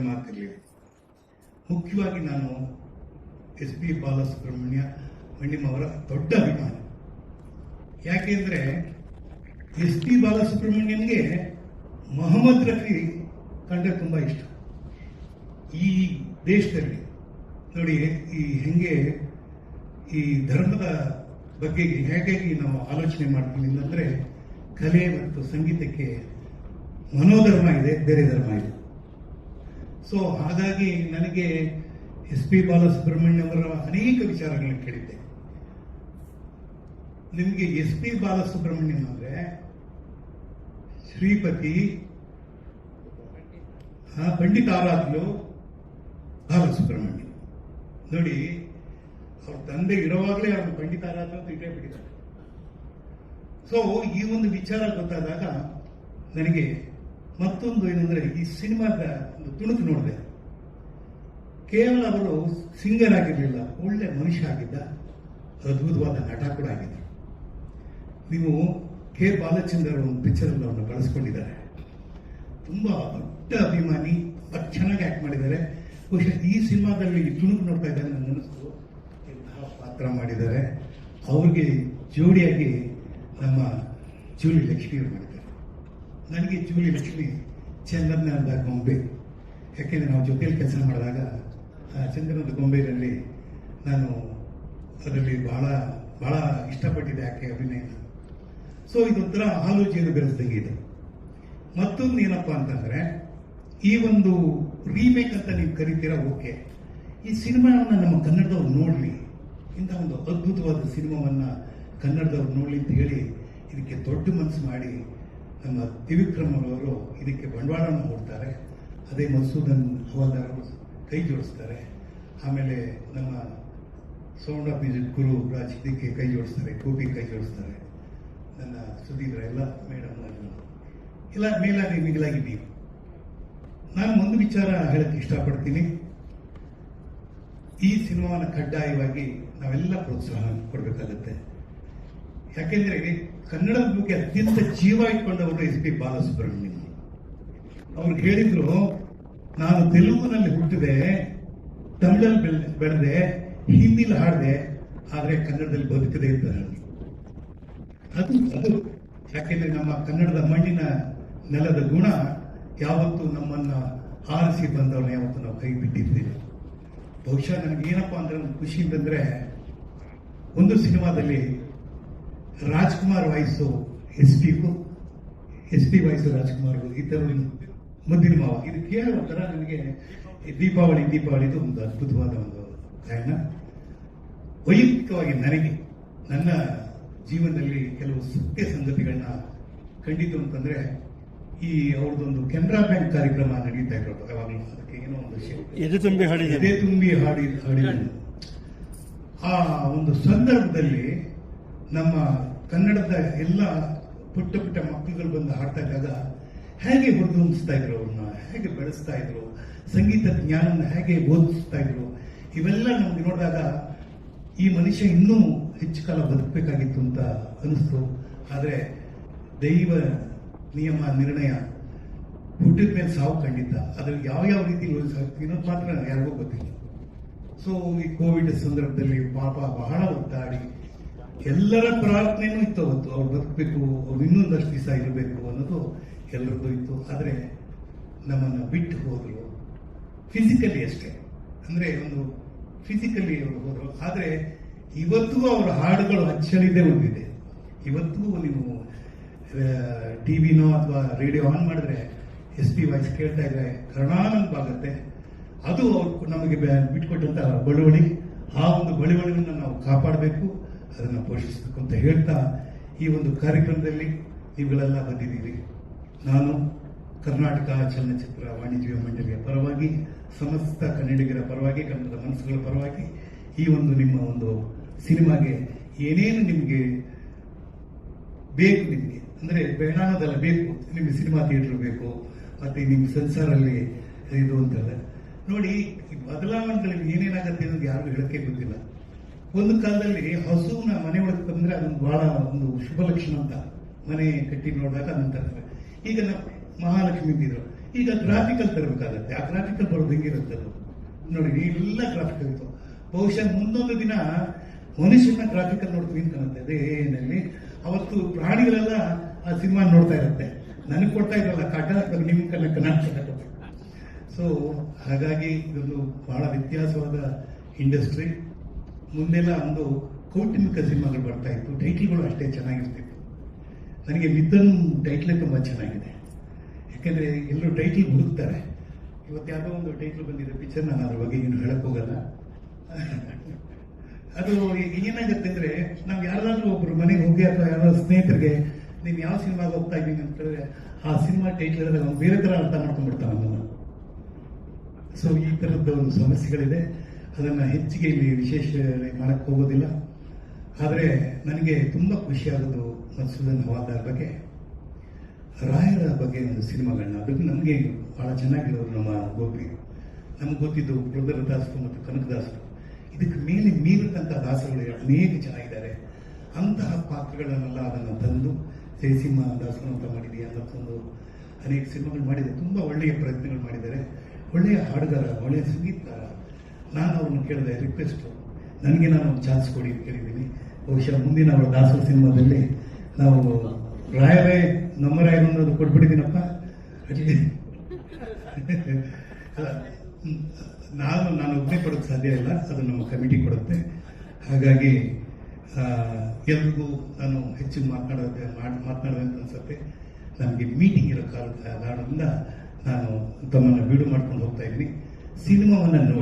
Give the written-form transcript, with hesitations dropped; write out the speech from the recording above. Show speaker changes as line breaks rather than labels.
ಮಾತಿರಲಿ. ಮುಖ್ಯವಾಗಿ ನಾನು S P Balasubrahmanyam ಅವರ ದೊಡ್ಡ ಅಭಿಮಾನಿ. ಯಾಕೆಂದ್ರೆ ಎಸ್ ಪಿ ಬಾಲಸುಬ್ರಹ್ಮಣ್ಯಂಗೆ ಮೊಹಮ್ಮದ್ ರಫಿ ಕಂಡ್ರೆ ತುಂಬಾ ಇಷ್ಟ. ಈ ದೇಶದಲ್ಲಿ ನೋಡಿ ಹೆಂಗೆ ಈ ಧರ್ಮದ ಬಗ್ಗೆ ಹೇಗೆ ನಾವು ಆಲೋಚನೆ ಮಾಡ್ತೀವಿ ಅಂದರೆ ಕಲೆ ಮತ್ತು ಸಂಗೀತಕ್ಕೆ ಮನೋಧರ್ಮ ಇದೆ, ಬೇರೆ ಧರ್ಮ ಇದೆ. ಸೊ ಹಾಗಾಗಿ ನನಗೆ ಎಸ್ ಪಿ ಬಾಲಸುಬ್ರಹ್ಮಣ್ಯಂ ಅವರ ಅನೇಕ ವಿಚಾರಗಳನ್ನು ಕೇಳಿದ್ದೆ. ನಿಮಗೆ ಎಸ್ ಪಿ ಬಾಲಸುಬ್ರಹ್ಮಣ್ಯಂ ಅಂದ್ರೆ ಶ್ರೀಪತಿ ಪಂಡಿತ ಆರಾಧ್ಯ ಬಾಲಸುಬ್ರಹ್ಮಣ್ಯಂ. ನೋಡಿ, ಅವ್ರ ತಂದೆ ಇರುವಾಗಲೇ ಅವ್ರ ಪಂಡಿತ ಆರಾಧ್ಯ ಅಂತ ಇಟ್ಟೇ ಬಿಟ್ಟಿದ್ದಾರೆ. ಸೊ ಈ ಒಂದು ವಿಚಾರ ಗೊತ್ತಾದಾಗ ನನಗೆ ಮತ್ತೊಂದು ಏನಂದ್ರೆ ಈ ಸಿನಿಮಾದ ಒಂದು ತುಣುಕು ನೋಡಿದೆ. ಕೇವಲ ಅವರು ಸಿಂಗರ್ ಆಗಿರಲಿಲ್ಲ, ಒಳ್ಳೆ ಮನುಷ್ಯ ಆಗಿದ್ದ, ಅದ್ಭುತವಾದ ನಟ ಕೂಡ ಆಗಿದ್ದ. ನೀವು ಕೆ ಬಾಲಚಂದ್ರ ಅವರ ಒಂದು ಪಿಕ್ಚರ್ ಅವರನ್ನು ಬಳಸ್ಕೊಂಡಿದ್ದಾರೆ. ತುಂಬಾ ದೊಡ್ಡ ಅಭಿಮಾನಿ, ಚೆನ್ನಾಗಿ ಆಕ್ಟ್ ಮಾಡಿದ್ದಾರೆ. ಬಹುಶಃ ಈ ಸಿನಿಮಾದಲ್ಲಿ ತುಣುಕು ನೋಡ್ತಾ ಇದ್ದಾರೆ, ನನ್ನ ಅನಿಸ್ತು ಎಂತಹ ಪಾತ್ರ ಮಾಡಿದ್ದಾರೆ. ಅವ್ರಿಗೆ ಜೋಡಿಯಾಗಿ ನಮ್ಮ ಜೂಲಿ ಲಕ್ಷ್ಮಿ ಅವರು ಮಾಡಿದ್ದಾರೆ. ನನಗೆ ಜೂಲಿ ಲಕ್ಷ್ಮಿ ಚಂದ್ರನದ ಗೊಂಬೆ, ಯಾಕೆಂದ್ರೆ ನಾವು ಜೊತೆಯಲ್ಲಿ ಕೆಲಸ ಮಾಡಿದಾಗ ಚಂದ್ರನದ ಗೊಂಬೆಯಲ್ಲಿ ನಾನು ಅದರಲ್ಲಿ ಬಹಳ ಬಹಳ ಇಷ್ಟಪಟ್ಟಿದ್ದೆ ಆಕೆ ಅಭಿನಯ. ಸೊ ಇದೊಂಥರ ಆಲೋಚನೆ ಬೆರೆಸ್ದಂಗೆ ಇದೆ. ಮತ್ತೊಂದು ಏನಪ್ಪಾ ಅಂತಂದ್ರೆ, ಈ ಒಂದು ರೀಮೇಕ್ ಅಂತ ನೀವು ಕರಿತೀರಾ, ಓಕೆ, ಈ ಸಿನಿಮಾವನ್ನ ನಮ್ಮ ಕನ್ನಡದವ್ರು ನೋಡ್ಲಿ, ಇಂಥ ಒಂದು ಅದ್ಭುತವಾದ ಸಿನಿಮಾವನ್ನ ಕನ್ನಡದವ್ರು ನೋಡ್ಲಿ ಅಂತ ಹೇಳಿ ಇದಕ್ಕೆ ದೊಡ್ಡ ಮನಸ್ಸು ಮಾಡಿ ನಮ್ಮ ತ್ರಿವಿಕ್ರಮ್ ಅವರು ಇದಕ್ಕೆ ಬಂಡವಾಳವನ್ನು ಕೊಡ್ತಾರೆ. ಅದೇ ಮಸೂದನ್ ಹವಾಲ್ದಾರ್ ಕೈ ಜೋಡಿಸ್ತಾರೆ. ಆಮೇಲೆ ನಮ್ಮ ಸೌಂಡ್ ಆಫ್ ಮ್ಯೂಸಿಕ್ ಗುರು ರಾಜ್ ಇದಕ್ಕೆ ಕೈ ಜೋಡಿಸ್ತಾರೆ, ಗೋಪಿ ಕೈ ಜೋಡಿಸ್ತಾರೆ, ನನ್ನ ಸುಧೀಂದ್ರ ಎಲ್ಲ ಮೇಡಮ್ ಎಲ್ಲ ಮೇಲಾಗಿ ಮಿಗಿಲಾಗಿದ್ದೀವಿ. ನಾನು ಒಂದು ವಿಚಾರ ಹೇಳಕ್ಕೆ ಇಷ್ಟಪಡ್ತೀನಿ. ಈ ಸಿನಿಮಾವನ್ನು ಕಡ್ಡಾಯವಾಗಿ ನಾವೆಲ್ಲ ಪ್ರೋತ್ಸಾಹ ಕೊಡಬೇಕಾಗುತ್ತೆ. ಯಾಕೆಂದ್ರೆ ಕನ್ನಡದ ಬಗ್ಗೆ ಅತ್ಯಂತ ಜೀವ ಇಟ್ಕೊಂಡವರು ಎಸ್ ಪಿ ಬಾಲಸುಬ್ರಹ್ಮಣ್ಯಂ. ಅವ್ರು ಹೇಳಿದ್ರು, ನಾನು ತೆಲುಗುನಲ್ಲಿ ಹುಟ್ಟಿದೆ, ತಮಿಳಲ್ಲಿ ಬೆಳೆದೆ, ಹಿಂದಿಲಿ ಹಾಡಿದೆ, ಆದ್ರೆ ಕನ್ನಡದಲ್ಲಿ ಬದುಕಿದೆ ಅಂತ ಹೇಳಿ. ಅದು ಯಾಕೆಂದ್ರೆ ನಮ್ಮ ಕನ್ನಡದ ಮಣ್ಣಿನ ನೆಲದ ಗುಣ ಯಾವತ್ತೂ ನಮ್ಮನ್ನ ಆರಿಸಿ ಬಂದವನ್ನ ಯಾವತ್ತು ನಾವು ಕೈ ಬಿಟ್ಟಿದ್ದೀವಿ. ಬಹುಶಃ ನನಗೆ ಏನಪ್ಪಾ ಅಂದ್ರೆ ಖುಷಿ ಅಂತಂದ್ರೆ, ಒಂದು ಸಿನಿಮಾದಲ್ಲಿ Rajkumar voice S P voice Rajkumar, ಇತರು ಮುದ್ದಿನ ಮಾವ. ಇದು ಕೇಳೋ ಒಂಥರ ನನಗೆ ದೀಪಾವಳಿದು ಒಂದು ಅದ್ಭುತವಾದ ಒಂದು ಗಾಯನ. ವೈಯಕ್ತಿಕವಾಗಿ ನನಗೆ ನನ್ನ ಜೀವನದಲ್ಲಿ ಕೆಲವು ಸತ್ಯ ಸಂಗತಿಗಳನ್ನ ಕಂಡಿದ್ದು ಅಂತಂದ್ರೆ, ಈ ಅವ್ರದ್ದೊಂದು ಕೆನರಾ ಬ್ಯಾಂಕ್ ಕಾರ್ಯಕ್ರಮ ನಡೀತಾ ಇರೋದು ಯಾವಾಗಲೂ, ಅದಕ್ಕೆ ಏನೋ ಒಂದು ಎದೆ ತುಂಬಿ ಹಾಡಿದ ಆ ಒಂದು ಸಂದರ್ಭದಲ್ಲಿ ನಮ್ಮ ಕನ್ನಡದ ಎಲ್ಲ ಪುಟ್ಟ ಪುಟ್ಟ ಮಕ್ಕಳುಗಳು ಬಂದು ಹಾಡ್ತಾ ಇದ್ದಾಗ ಹೇಗೆ ಹೊರದೊಂದಿಸ್ತಾ ಇದ್ರು, ಅವ್ರನ್ನ ಹೇಗೆ ಬೆಳೆಸ್ತಾ ಇದ್ರು, ಸಂಗೀತ ಜ್ಞಾನವನ್ನು ಹೇಗೆ ಓದಿಸ್ತಾ ಇದ್ರು, ಇವೆಲ್ಲ ನಮ್ಗೆ ನೋಡಿದಾಗ ಈ ಮನುಷ್ಯ ಇನ್ನೂ ಹೆಚ್ಚು ಕಾಲ ಬದುಕಬೇಕಾಗಿತ್ತು ಅಂತ ಅನಿಸ್ತು. ಆದರೆ ದೈವ ನಿಯಮ ನಿರ್ಣಯ, ಹುಟ್ಟಿದ ಮೇಲೆ ಸಾವು ಖಂಡಿತ, ಅದ್ರಲ್ಲಿ ಯಾವ ರೀತಿ ಇನ್ನೊಂದು ಮಾತ್ರ ಯಾರಿಗೂ ಗೊತ್ತಿಲ್ಲ. ಸೊ ಈ ಕೋವಿಡ್ ಸಂದರ್ಭದಲ್ಲಿ ಪಾಪ ಬಹಳ ಒದ್ದಾಡಿ, ಎಲ್ಲರ ಪ್ರಾರ್ಥನೆಯೂ ಇತ್ತು ಅವತ್ತು, ಅವ್ರು ಬದುಕಬೇಕು, ಅವ್ರು ಇನ್ನೊಂದಷ್ಟು ದಿವಸ ಇರಬೇಕು ಅನ್ನೋದು ಎಲ್ಲರದ್ದು ಇತ್ತು. ಆದರೆ ನಮ್ಮನ್ನು ಬಿಟ್ಟು ಹೋದ್ರು, ಫಿಸಿಕಲಿ ಅಷ್ಟೇ, ಅಂದ್ರೆ ಒಂದು ಫಿಸಿಕಲಿ ಅವರು ಹೋದ್ರು. ಆದರೆ ಇವತ್ತಿಗೂ ಅವರ ಹಾಡುಗಳು ಅಚ್ಚಳಿದೇ ಉಳಿದಿದೆ. ಇವತ್ತಿಗೂ ನೀವು ಟಿವಿನೋ ಅಥವಾ ರೇಡಿಯೋ ಆನ್ ಮಾಡಿದ್ರೆ ಎಸ್ ಪಿ ವಾಯ್ಸ್ ಕೇಳ್ತಾ ಇದ್ರೆ ಕರುಣಾನಂದವಾಗುತ್ತೆ. ಅದು ಅವ್ರು ನಮಗೆ ಬಿಟ್ಕೊಟ್ಟಂತ ಬಳುವಳಿ. ಆ ಒಂದು ಬಳುವಳಿಯನ್ನು ನಾವು ಕಾಪಾಡಬೇಕು, ಅದನ್ನು ಪೋಷಿಸಬೇಕು ಅಂತ ಹೇಳ್ತಾ ಈ ಒಂದು ಕಾರ್ಯಕ್ರಮದಲ್ಲಿ ನೀವುಗಳೆಲ್ಲ ಬಂದಿದ್ದೀರಿ. ನಾನು ಕರ್ನಾಟಕ ಚಲನಚಿತ್ರ ವಾಣಿಜ್ಯ ಮಂಡಳಿಯ ಪರವಾಗಿ, ಸಮಸ್ತ ಕನ್ನಡಿಗರ ಪರವಾಗಿ, ಕನ್ನಡದ ಮನಸ್ಸುಗಳ ಪರವಾಗಿ ಈ ಒಂದು ನಿಮ್ಮ ಒಂದು ಸಿನಿಮಾಗೆ ಏನೇನು ನಿಮಗೆ ಬೇಕು, ನಿಮಗೆ ಅಂದ್ರೆ ಬೇಡ ಅನ್ನೋದೆಲ್ಲ ಬೇಕು, ನಿಮಗೆ ಸಿನಿಮಾ ಥಿಯೇಟರ್ ಬೇಕು, ಮತ್ತೆ ನಿಮ್ಮ ಸೆನ್ಸಾರಲ್ಲಿ ಇದು ಅಂತಲ್ಲ. ನೋಡಿ, ಬದಲಾವಣೆಗಳಲ್ಲಿ ಏನೇನಾಗತ್ತೆ ಅನ್ನೋದು ಯಾರಿಗೂ ಹೇಳಕ್ಕೆ ಗೊತ್ತಿಲ್ಲ. ಒಂದು ಕಾಲದಲ್ಲಿ ಹಸುವನ್ನ ಮನೆ ಒಳಗೆ ತಂದ್ರೆ ಅದೊಂದು ಬಹಳ ಒಂದು ಶುಭ ಲಕ್ಷಣ ಅಂತ ಮನೆ ಕಟ್ಟಿ ನೋಡಿದಾಗ ನಂತರ ಈಗ ನಾವು ಮಹಾಲಕ್ಷ್ಮಿ ಇದ್ರು, ಈಗ ಗ್ರಾಫಿಕಲ್ ತರಬೇಕಾಗತ್ತೆ. ಆ ಗ್ರಾಫಿಕಲ್ ಬರೋದು ಹೆಂಗಿರುತ್ತೆ ಅದು ನೋಡಿ, ಎಲ್ಲ ಗ್ರಾಫಿಕಲ್ ಇತ್ತು. ಬಹುಶಃ ಮುಂದೊಂದು ದಿನ ಮನುಷ್ಯನ ಗ್ರಾಫಿಕಲ್ ನೋಡ್ತೀವಿ ಅಂತ ಕಾಣುತ್ತೆ. ಅದೇನಲ್ಲಿ ಅವತ್ತು ಪ್ರಾಣಿಗಳೆಲ್ಲ ಆ ಸಿನಿಮಾ ನೋಡ್ತಾ ಇರುತ್ತೆ, ನನಗೆ ಕೊಡ್ತಾ ಇದ್ರಲ್ಲ ಕಾಟ, ನಿಮ್ ಕನ್ನಡ. ಸೊ ಹಾಗಾಗಿ ಇದೊಂದು ಬಹಳ ವ್ಯತ್ಯಾಸವಾದ ಇಂಡಸ್ಟ್ರಿ. ಮುಂದೆಲ್ಲ ಒಂದು ಕೌಟುಂಬಿಕ ಸಿನಿಮಾಗಳು ಬರ್ತಾ ಇತ್ತು, ಟೈಟ್ಲ್ಗಳು ಅಷ್ಟೇ ಚೆನ್ನಾಗಿರ್ತಿತ್ತು. ನನಗೆ ಮಿಥುನ್ ಟೈಟ್ಲೇ ತುಂಬಾ ಚೆನ್ನಾಗಿದೆ, ಯಾಕಂದ್ರೆ ಎಲ್ಲರೂ ಟೈಟ್ಲ್ ಹುಡುಕ್ತಾರೆ. ಇವತ್ತು ಯಾವುದೋ ಒಂದು ಟೈಟ್ಲ್ ಬಂದಿದೆ ಪಿಕ್ಚರ್, ನಾನು ಅದ್ರ ಬಗ್ಗೆ ಏನು ಹೇಳಕ್ ಹೋಗಲ್ಲ. ಅದು ಏನಾಗುತ್ತೆ ಅಂದ್ರೆ, ನಾವು ಯಾರಾದ್ರೂ ಒಬ್ರು ಮನೆಗೆ ಹೋಗಿ ಅಥವಾ ಯಾರಾದ್ರೂ ಸ್ನೇಹಿತರಿಗೆ ನೀನ್ ಯಾವ ಸಿನಿಮಾಗೆ ಹೋಗ್ತಾ ಇದ್ದೀನಿ ಅಂತ ಹೇಳಿದ್ರೆ, ಆ ಸಿನಿಮಾ ಟೈಟ್ಲ್ ನಾವು ಬೇರೆ ತರ ಅರ್ಥ ಮಾಡ್ಕೊಂಡ್ಬಿಡ್ತಾವೆ ನಮ್ಮನ್ನ. ಸೊ ಈ ತರದ ಒಂದು ಸಮಸ್ಯೆಗಳಿದೆ, ಅದನ್ನ ಹೆಚ್ಚಿಗೆ ಇಲ್ಲಿ ವಿಶೇಷ ಮಾಡಕ್ ಹೋಗೋದಿಲ್ಲ. ಆದರೆ ನನಗೆ ತುಂಬಾ ಖುಷಿ ಆಗೋದು ಮಧುಸೂದನ್ ಹವಾಲ್ದಾರ್ ಬಗ್ಗೆ, ರಾಯರ ಬಗ್ಗೆ ಒಂದು ಸಿನಿಮಾಗಳನ್ನ, ಅದಕ್ಕೆ ನಮಗೆ ಬಹಳ ಚೆನ್ನಾಗಿರೋದು ನಮ್ಮ ಗೋಪಿ. ನಮ್ಗೆ ಗೊತ್ತಿದ್ದು ಪುರಂದರದಾಸರು ಮತ್ತು ಕನಕದಾಸರು, ಇದಕ್ಕೆ ಮೇಲೆ ಮೀರಿದಂಥ ದಾಸರುಗಳು ಅನೇಕ ಚೆನ್ನಾಗಿದ್ದಾರೆ. ಅಂತಹ ಪಾತ್ರಗಳನ್ನೆಲ್ಲ ಅದನ್ನು ತಂದು ಜಯಸಿಂಹ ದಾಸರು ಅಂತ ಮಾಡಿದೆಯಾ ಮತ್ತೊಂದು ಅನೇಕ ಸಿನಿಮಾಗಳು ಮಾಡಿದೆ. ತುಂಬಾ ಒಳ್ಳೆಯ ಪ್ರಯತ್ನಗಳು ಮಾಡಿದ್ದಾರೆ, ಒಳ್ಳೆಯ ಹಾಡುಗಾರ, ಒಳ್ಳೆಯ ಸಂಗೀತಗಾರ. ನಾನು ಅವ್ರನ್ನ ಕೇಳಿದೆ, ರಿಕ್ವೆಸ್ಟ್ ನನಗೆ ನಾನು ಒಂದು ಚಾನ್ಸ್ ಕೊಡಿ ಅಂತ ಕೇಳಿದ್ದೀನಿ. ಬಹುಶಃ ಮುಂದಿನ ಅವರ ದಾಸರ ಸಿನಿಮಾದಲ್ಲಿ ನಾವು ರಾಯರೇ ನಮ್ಮ ರಾಯರು ಅನ್ನೋದು ಕೊಟ್ಬಿಟ್ಟಿದ್ದೀನಪ್ಪ. ನಾನು ಒಬ್ಬನೇ ಕೊಡೋಕ್ಕೆ ಸಾಧ್ಯ ಇಲ್ಲ, ಅದು ನಮ್ಮ ಕಮಿಟಿ ಕೊಡುತ್ತೆ. ಹಾಗಾಗಿ ಎಲ್ರಿಗೂ ನಾನು ಹೆಚ್ಚು ಮಾತನಾಡೋದು ಅನ್ಸುತ್ತೆ. ನನಗೆ ಮೀಟಿಂಗ್ ಇರೋ ಕಾರಣದಿಂದ ನಾನು ತಮ್ಮನ್ನು ಬೀಡು ಮಾಡ್ಕೊಂಡು ಹೋಗ್ತಾ ಇದ್ದೀನಿ. ಸಿನಿಮಾವನ್ನು ನೋಡಿ.